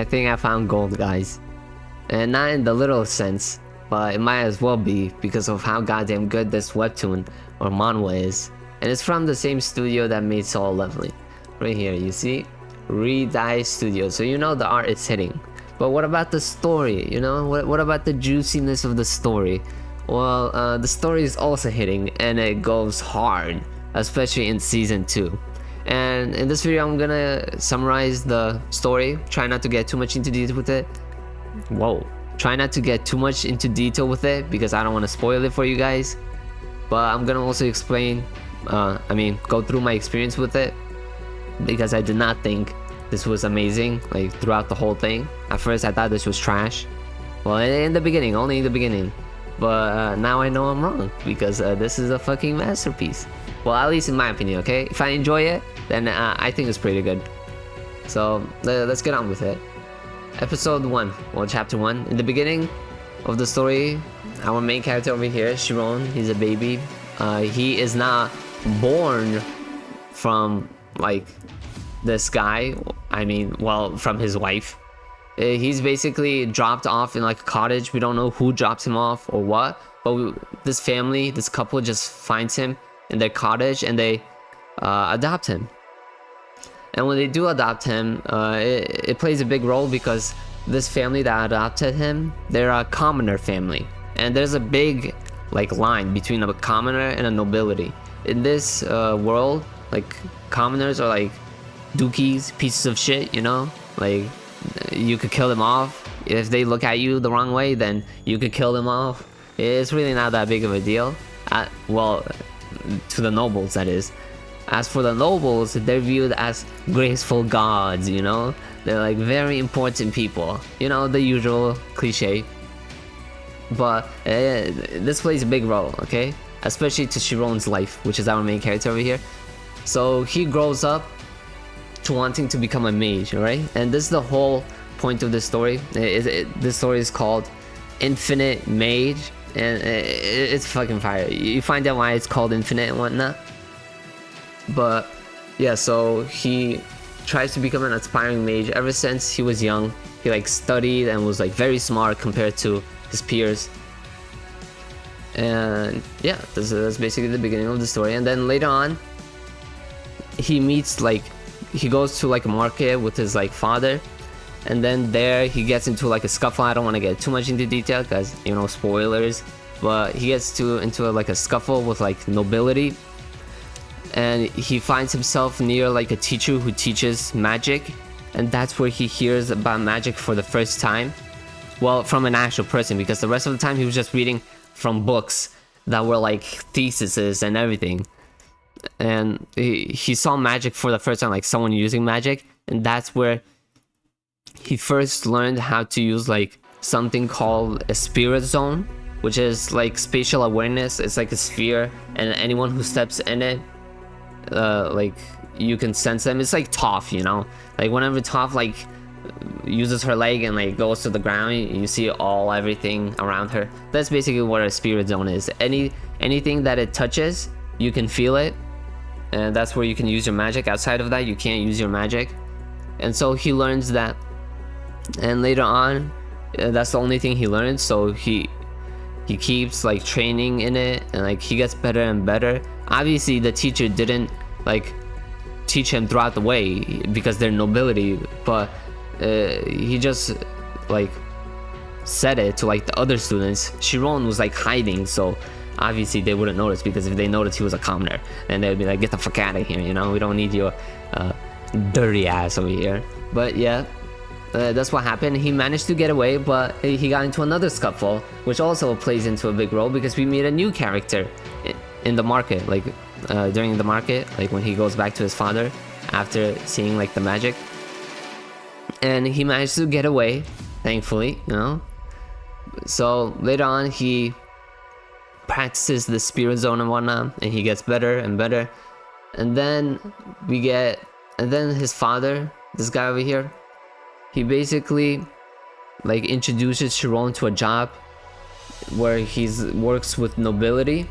I think I found gold, guys. And not in the literal sense, but it might as well be because of how goddamn good this webtoon or manhwa is. And it's from the same studio that made Solo Leveling. Right here, you see? Redye Studio. So you know the art is hitting. But what about the story? You know, what about the juiciness of the story? Well, the story is also hitting, and it goes hard, especially in season 2. And in this video, I'm gonna summarize the story. Try not to get too much into detail with it. Whoa. Try not to get too much into detail with it because I don't want to spoil it for you guys. But I'm gonna also explain, go through my experience with it, because I did not think this was amazing, like throughout the whole thing. At first I thought this was trash. Well, in the beginning, only in the beginning. But now I know I'm wrong, because this is a fucking masterpiece. Well, at least in my opinion, okay? If I enjoy it, then I think it's pretty good. So let's get on with it. Episode 1, well, chapter 1. In the beginning of the story, our main character over here, Shirone, he's a baby. He is not born from like this guy, from his wife. He's basically dropped off in like a cottage. We don't know who drops him off or what, but this family, this couple just finds him in their cottage and they adopt him. And when they do adopt him, it plays a big role because this family that adopted him, they're a commoner family, and there's a big like line between a commoner and a nobility. In this world, like commoners are like dookies, pieces of shit, you know, like you could kill them off. If they look at you the wrong way, then you could kill them off. It's really not that big of a deal. Well, to the nobles, that is. As for the nobles, they're viewed as graceful gods, you know? They're like very important people, you know, the usual cliche. But this plays a big role, okay? Especially to Shirone's life, which is our main character over here. So he grows up to wanting to become a mage, right? And this is the whole point of this story. This story is called Infinite Mage, and it's fucking fire. You find out why it's called Infinite and whatnot. But yeah, so he tries to become an aspiring mage ever since he was young. He like studied and was like very smart compared to his peers. And yeah, that's basically the beginning of the story. And then later on, he goes to like a market with his like father, and then there he gets into like a scuffle. I don't want to get too much into detail because, you know, spoilers, but he gets into like a scuffle with like nobility, and he finds himself near like a teacher who teaches magic, and that's where he hears about magic for the first time. Well, from an actual person, because the rest of the time he was just reading from books that were like theses and everything. And he saw magic for the first time, like someone using magic, and that's where he first learned how to use like something called a spirit zone, which is like spatial awareness. It's like a sphere, and anyone who steps in it, like you can sense them. It's like Toph, you know, like whenever Toph like uses her leg and like goes to the ground, you see everything around her. That's basically what a spirit zone is. Anything that it touches, you can feel it, and that's where you can use your magic. Outside of that, you can't use your magic. And so he learns that, and later on, that's the only thing he learns. So he keeps like training in it, and like he gets better and better. Obviously the teacher didn't like teach him throughout the way because they're nobility, but he just like said it to like the other students. Shirone was like hiding, so obviously they wouldn't notice, because if they noticed he was a commoner, then they'd be like, get the fuck out of here, you know, we don't need your dirty ass over here. But yeah, that's what happened. He managed to get away, but he got into another scuffle, which also plays into a big role because we meet a new character in the market, like during the market, like when he goes back to his father after seeing like the magic. And he managed to get away, thankfully, you know. So later on, he practices the spirit zone and whatnot, and he gets better and better. And then his father, this guy over here, he basically like introduces Shirone to a job where he works with nobility,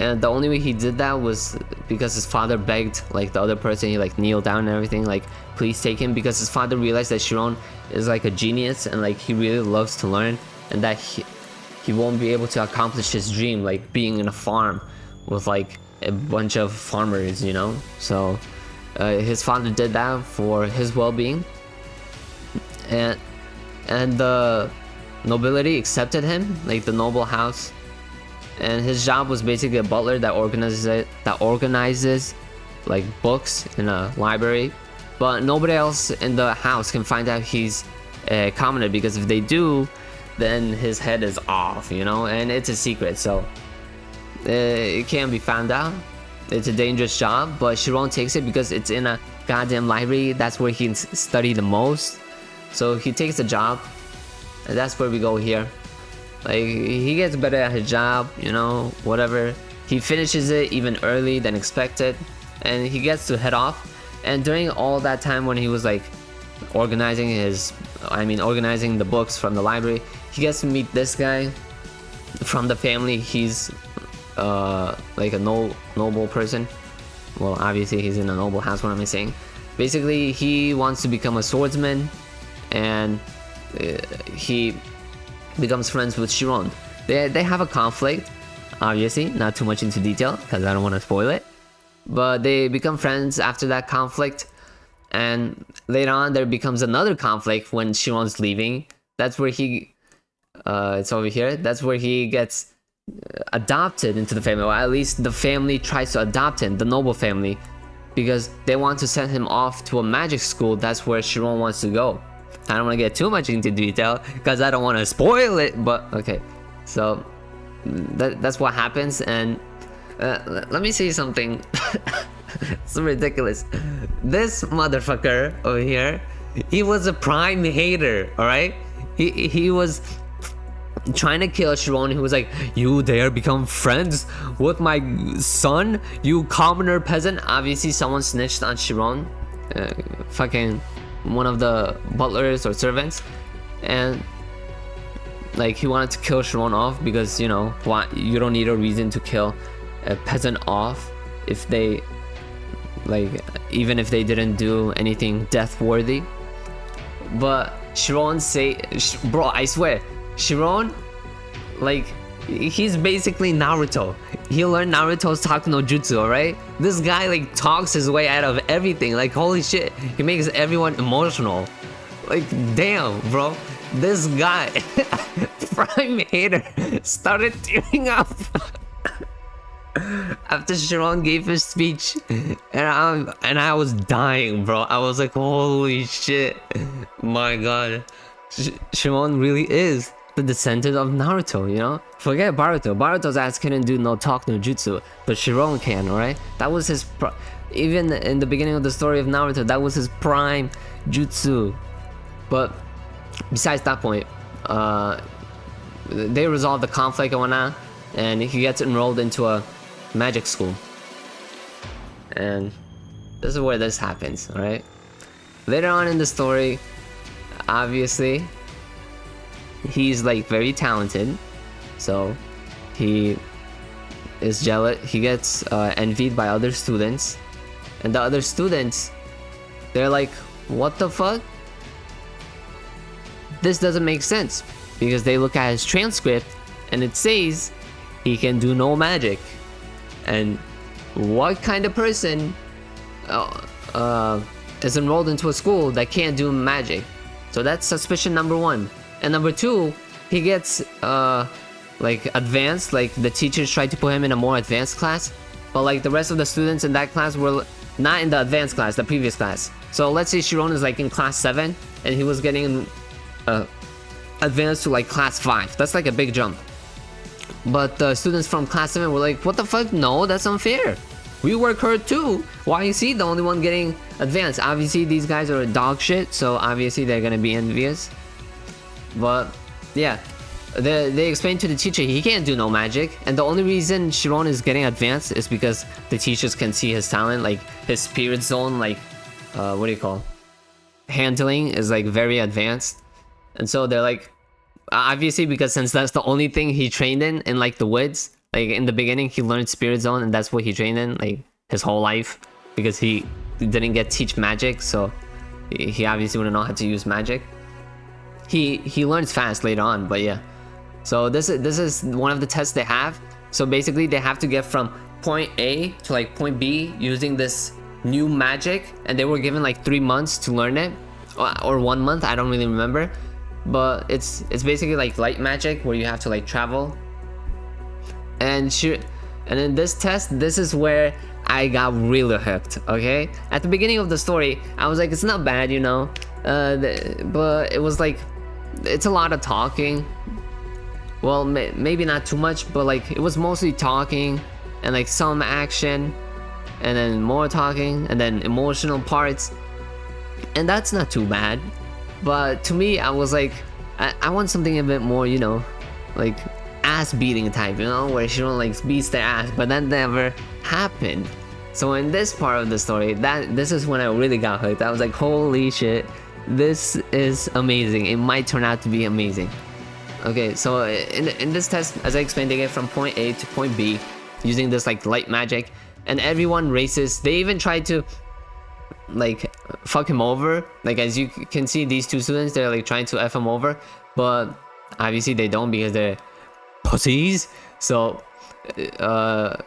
And the only way he did that was because his father begged like the other person. He like kneeled down and everything, like please take him, because his father realized that Shirone is like a genius and like he really loves to learn, and that he won't be able to accomplish his dream, like being in a farm with like a bunch of farmers, you know. So his father did that for his well-being, and the nobility accepted him, like the noble house. And his job was basically a butler that organizes like books in a library, but nobody else in the house can find out he's a commoner, because if they do, then his head is off, you know, and it's a secret, so it can't be found out. It's a dangerous job, but Shirone takes it because it's in a goddamn library. That's where he can study the most, so he takes the job, and that's where we go here. Like, he gets better at his job, you know, whatever. He finishes it even early than expected, and he gets to head off. And during all that time when he was like organizing the books from the library, he gets to meet this guy from the family. He's like a noble person. Well, obviously he's in a noble house, what am I saying? Basically, he wants to become a swordsman, and he becomes friends with Shirone. They have a conflict, obviously, not too much into detail because I don't want to spoil it, but they become friends after that conflict. And later on there becomes another conflict when Shirone's leaving. That's where he it's over here, that's where he gets adopted into the family, or at least the family tries to adopt him, the noble family, because they want to send him off to a magic school. That's where Shirone wants to go. I don't want to get too much into detail because I don't want to spoil it, but okay. So that's what happens. And let me say something. It's ridiculous. This motherfucker over here, he was a prime hater, all right? He was trying to kill Shirone. He was like, you dare become friends with my son, you commoner peasant. Obviously someone snitched on Shirone, fucking one of the butlers or servants, and like he wanted to kill Shirone off because, you know, you don't need a reason to kill a peasant off if they, like, even if they didn't do anything death worthy. But Shirone bro, I swear, Shirone, like, he's basically Naruto. He learned Naruto's Taku no Jutsu, alright? This guy like talks his way out of everything. Like, holy shit, he makes everyone emotional. Like, damn, bro. This guy, prime hater, started tearing up after Shirone gave his speech, and I was dying, bro. I was like, holy shit, my god, Shirone really is the descendant of Naruto, you know? Forget Baruto. Baruto's ass couldn't do no talk no jutsu, but Shirone can, alright? That was his even in the beginning of the story of Naruto, that was his prime jutsu. But besides that point, they resolve the conflict and whatnot, and he gets enrolled into a magic school. And this is where this happens, alright? Later on in the story, obviously, he's like very talented, so he is jealous. He gets envied by other students, and the other students, they're like, what the fuck? This doesn't make sense, because they look at his transcript and it says he can do no magic. And what kind of person is enrolled into a school that can't do magic? So that's suspicion number one. And number two, he gets like advanced, like the teachers tried to put him in a more advanced class, but like the rest of the students in that class were not in the advanced class, the previous class. So let's say Shirone is like in class 7 and he was getting advanced to like class 5. That's like a big jump. But the students from class 7 were like, what the fuck? No, that's unfair. We work hard too. Why is he the only one getting advanced? Obviously these guys are dog shit, so obviously they're gonna be envious. But yeah, they explained to the teacher he can't do no magic, and the only reason Shirone is getting advanced is because the teachers can see his talent, like his spirit zone, like what do you call, handling is like very advanced. And so they're like, obviously, because since that's the only thing he trained in like the woods, Like in the beginning, he learned Spirit Zone, and that's what he trained in like his whole life, because he didn't get teach magic, so he obviously wouldn't know how to use magic. He learns fast later on, but yeah. So this is one of the tests they have. So basically, they have to get from point A to like point B using this new magic, and they were given like 3 months to learn it, or 1 month. I don't really remember, but it's basically like light magic where you have to like travel. And in this test, this is where I got really hooked. Okay, at the beginning of the story, I was like, it's not bad, you know, but it was like, it's a lot of talking. Well, maybe not too much, but like it was mostly talking and like some action, and then more talking, and then emotional parts, and that's not too bad. But to me, I was like, I want something a bit more, you know, like ass beating type, you know, where Shirone like beats their ass, but that never happened. So in this part of the story, this is when I really got hooked. I was like, holy shit, this is amazing. It might turn out to be amazing. Okay, so in this test, as I explained, they get from point A to point B using this like light magic, and everyone races. They even tried to like fuck him over. Like as you can see, these two students, they're like trying to F him over, but obviously they don't, because they're pussies. So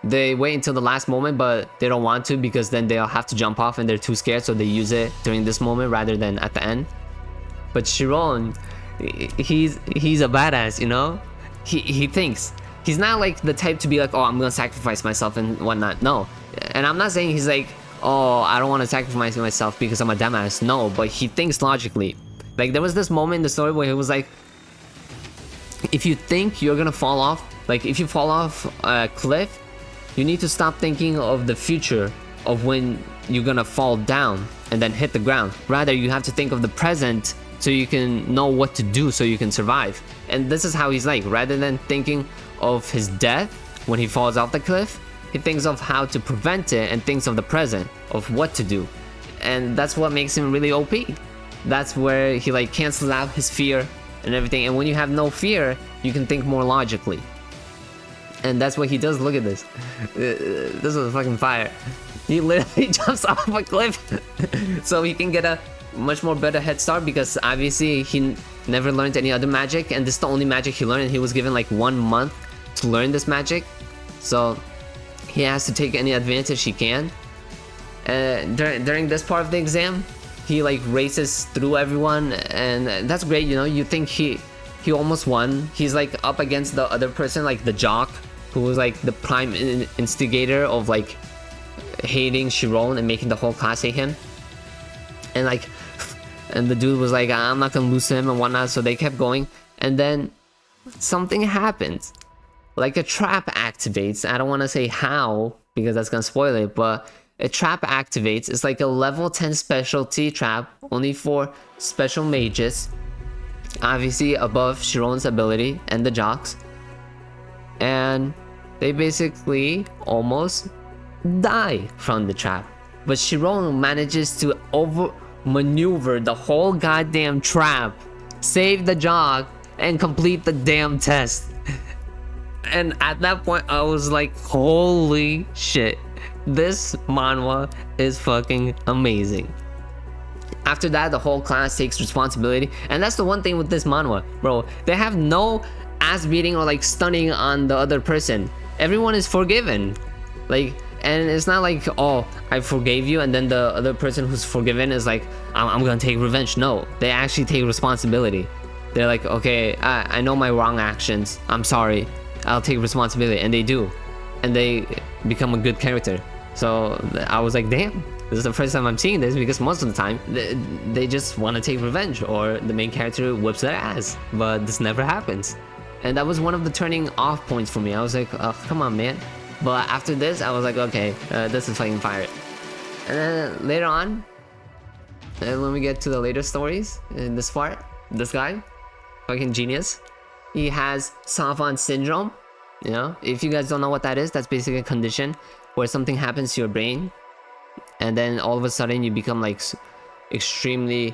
they wait until the last moment, but they don't want to, because then they'll have to jump off and they're too scared, so they use it during this moment rather than at the end. But Shirone, he's a badass, you know. He thinks. He's not like the type to be like, oh, I'm gonna sacrifice myself and whatnot. No. And I'm not saying he's like, oh, I don't want to sacrifice myself because I'm a dumbass. No, but he thinks logically. Like there was this moment in the story where he was like, if you think you're gonna fall off, like if you fall off a cliff, you need to stop thinking of the future of when you're gonna fall down and then hit the ground. Rather, you have to think of the present, so you can know what to do, so you can survive. And this is how he's like. Rather than thinking of his death when he falls off the cliff, he thinks of how to prevent it and thinks of the present, of what to do. And that's what makes him really OP. That's where he like cancels out his fear and everything. And when you have no fear, you can think more logically. And that's what he does. Look at this. This is fucking fire. He literally jumps off a cliff so he can get a much more better head start, because obviously he never learned any other magic, and this is the only magic he learned, and he was given like 1 month to learn this magic. So he has to take any advantage he can. During this part of the exam, he like races through everyone, and that's great, you know. You think he almost won. He's like up against the other person, like the jock, who was like the prime instigator of like hating Shirone and making the whole class hate him. And like, and the dude was like, I'm not gonna lose to him and whatnot. So they kept going, and then something happens. Like a trap activates. I don't want to say how, because that's gonna spoil it, but a trap activates. It's like a level 10 specialty trap, only for special mages, obviously above Shirone's ability and the jocks. And they basically almost die from the trap, but Shirone manages to maneuver the whole goddamn trap, save the jock, and complete the damn test. And at that point, I was like, holy shit, this manhwa is fucking amazing. After that, the whole class takes responsibility, and that's the one thing with this manhwa, bro. They have no ass beating or like stunning on the other person. Everyone is forgiven, like. And it's not like, oh, I forgave you, and then the other person who's forgiven is like, I'm gonna take revenge. No, they actually take responsibility. They're like, okay, I know my wrong actions, I'm sorry, I'll take responsibility. And they do, and they become a good character. So I was like, damn, this is the first time I'm seeing this, because most of the time they just want to take revenge, or the main character whips their ass, but this never happens. And that was one of the turning off points for me. I was like, oh, come on, man. But after this, I was like, okay, this is fucking fire. And then later on, and when we get to the later stories in this part, this guy, fucking genius. He has Savant syndrome. You know, if you guys don't know what that is, that's basically a condition where something happens to your brain, and then all of a sudden you become like extremely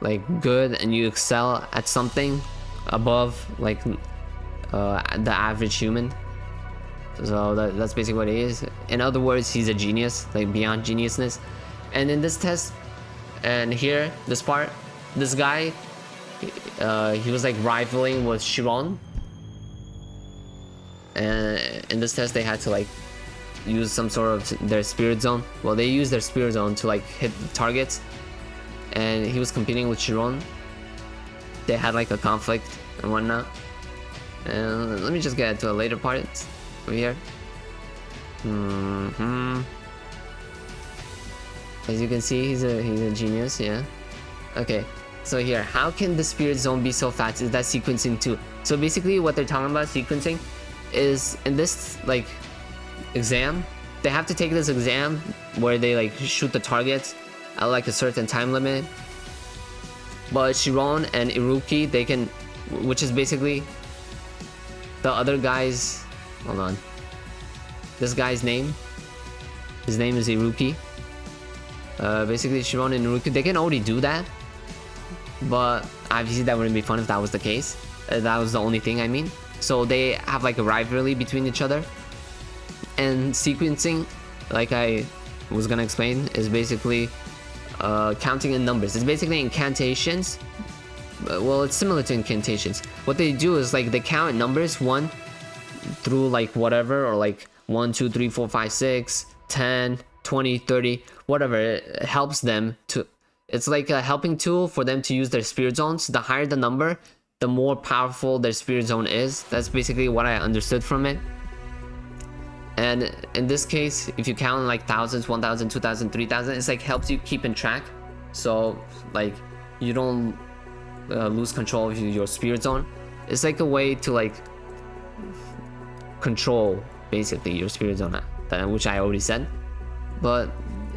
like good, and you excel at something above like the average human. So that's basically what he is. In other words, he's a genius, like beyond geniusness. And in this test, and here, this part, this guy, he was like rivaling with Shirone. And in this test, they had to like use some sort of their spirit zone. Well, they used their spirit zone to like hit the targets. And he was competing with Shirone. They had like a conflict and whatnot. And let me just get to a later part over here. As you can see, he's a genius, yeah. Okay, so here, how can the spirit zone be so fast? Is that sequencing too? So basically what they're talking about sequencing is in this like exam, they have to take this exam where they like shoot the targets at like a certain time limit. But Shirone and Iruki, they can, which is basically the other guy's, hold on, this guy's name, his name is Iruki. Basically Shirone and Iruki, they can already do that, but obviously that wouldn't be fun if that was the case. That was the only thing I mean. So they have like a rivalry between each other. And sequencing, like I was gonna explain, is basically counting in numbers. It's basically incantations. Well, it's similar to incantations. What they do is like they count in numbers 1 through like whatever, or like 1, 2, 3, 4, 5, 6, 10, 20, 30, whatever. It helps them to, it's like a helping tool for them to use their spirit zones. The higher the number, the more powerful their spirit zone is. That's basically what I understood from it. And in this case, if you count like thousands, 1,000, 2,000, 3,000, it's like helps you keep in track. So like you don't lose control of your spirit zone. It's like a way to like control basically your spirit zone, which I already said. But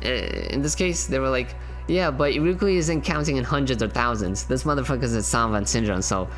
in this case, they were like, yeah, but Iruki isn't counting in hundreds or thousands. This motherfucker's a Sanvan syndrome, so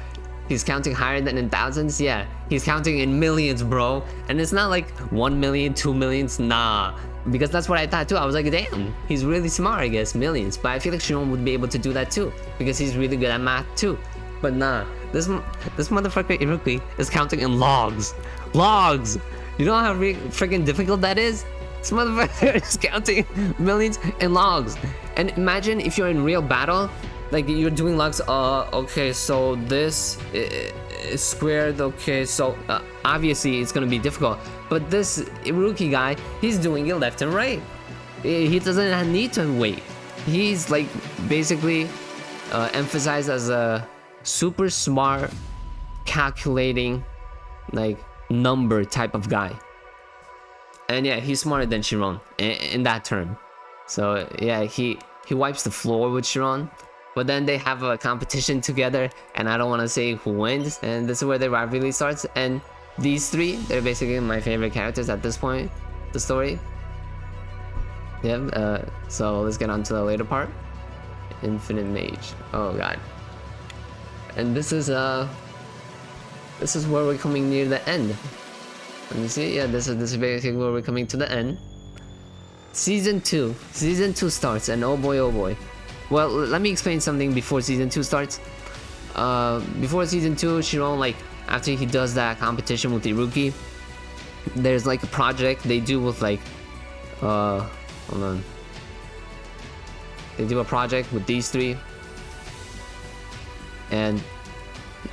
he's counting higher than in thousands. Yeah, he's counting in millions, bro. And it's not like 1 million, 2 millions, nah. Because that's what I thought too. I was like, damn, he's really smart, I guess, millions. But I feel like Shirone would be able to do that too, because he's really good at math too. But nah, this motherfucker Iruki is counting in logs. Logs! You know how freaking difficult that is? This motherfucker is counting millions in logs. And imagine if you're in real battle, like you're doing logs. Okay, so this is squared. Okay, so obviously it's gonna be difficult. But this Iruki guy, he's doing it left and right. He doesn't need to wait. He's like basically emphasized as a super smart, calculating, like number type of guy. And yeah, he's smarter than Shirone in that term. So yeah, he wipes the floor with Shirone. But then they have a competition together, and I don't want to say who wins. And this is where the rivalry starts. And these three, they're basically my favorite characters at this point, the story. Yeah. So let's get on to the later part. Infinite Mage. Oh god. And this is where we're coming near the end. Let me see. Yeah, this is basically where we're coming to the end. Season 2 starts, and oh boy. Well, let me explain something before season 2 starts. Before season 2, Shirone, like after he does that competition with Iruki, there's like a project they do with like hold on. They do a project with these three. And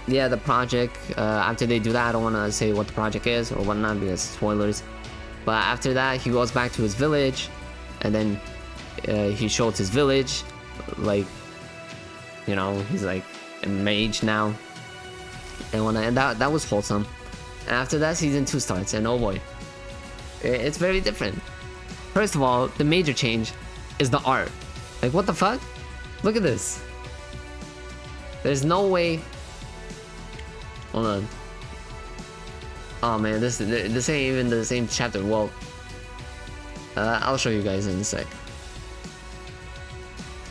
yeah, the project, after they do that, I don't want to say what the project is or whatnot because spoilers. But after that, he goes back to his village, and then he shows his village, like, you know, he's like a mage now. And that was wholesome. And after that, season 2 starts, and oh boy, it's very different. First of all, the major change is the art. Like, what the fuck? Look at this. There's no way. Hold on. Oh man, this ain't even the same chapter. Well, I'll show you guys in a sec.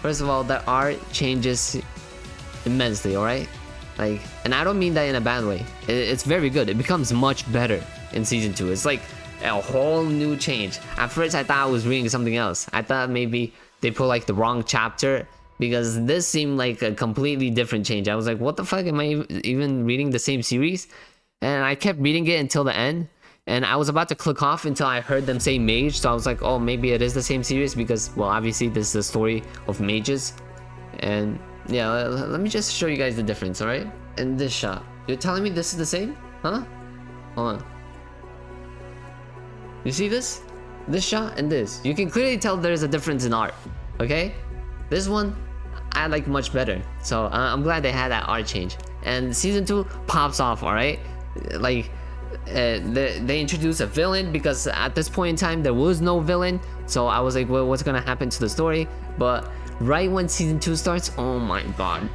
First of all, the art changes immensely, alright? Like, and I don't mean that in a bad way. It's very good. It becomes much better in season 2. It's like a whole new change. At first, I thought I was reading something else. I thought maybe they put like the wrong chapter, because this seemed like a completely different change. I was like, what the fuck? Am I even reading the same series? And I kept reading it until the end, And I was about to click off until I heard them say Mage, so I was like, oh, maybe it is the same series because, well, obviously this is the story of mages. And yeah, let me just show you guys the difference, alright? In this shot. You're telling me this is the same? Huh? Hold on. You see this? This shot and this. You can clearly tell there's a difference in art, okay? This one, I like much better. So I'm glad they had that art change. And season 2 pops off, alright? Like, they introduced a villain because at this point in time there was no villain, so I was like, well, what's gonna happen to the story? But right when season 2 starts, oh my god,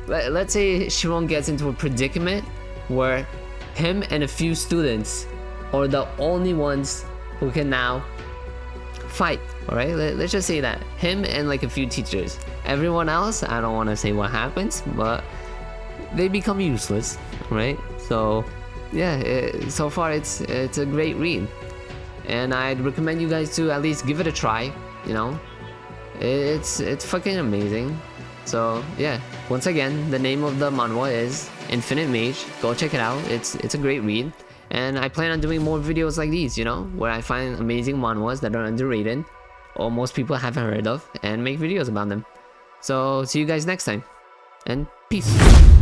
let's say Shirone gets into a predicament where him and a few students are the only ones who can now fight. All right, let's just say that him and like a few teachers, everyone else, I don't want to say what happens, but they become useless, right? So yeah, so far it's a great read, and I'd recommend you guys to at least give it a try. You know, it's fucking amazing. So yeah, once again, the name of the manhwa is Infinite Mage. Go check it out. It's a great read, and I plan on doing more videos like these, you know, where I find amazing manhwas that are underrated or most people haven't heard of and make videos about them. So see you guys next time, and peace.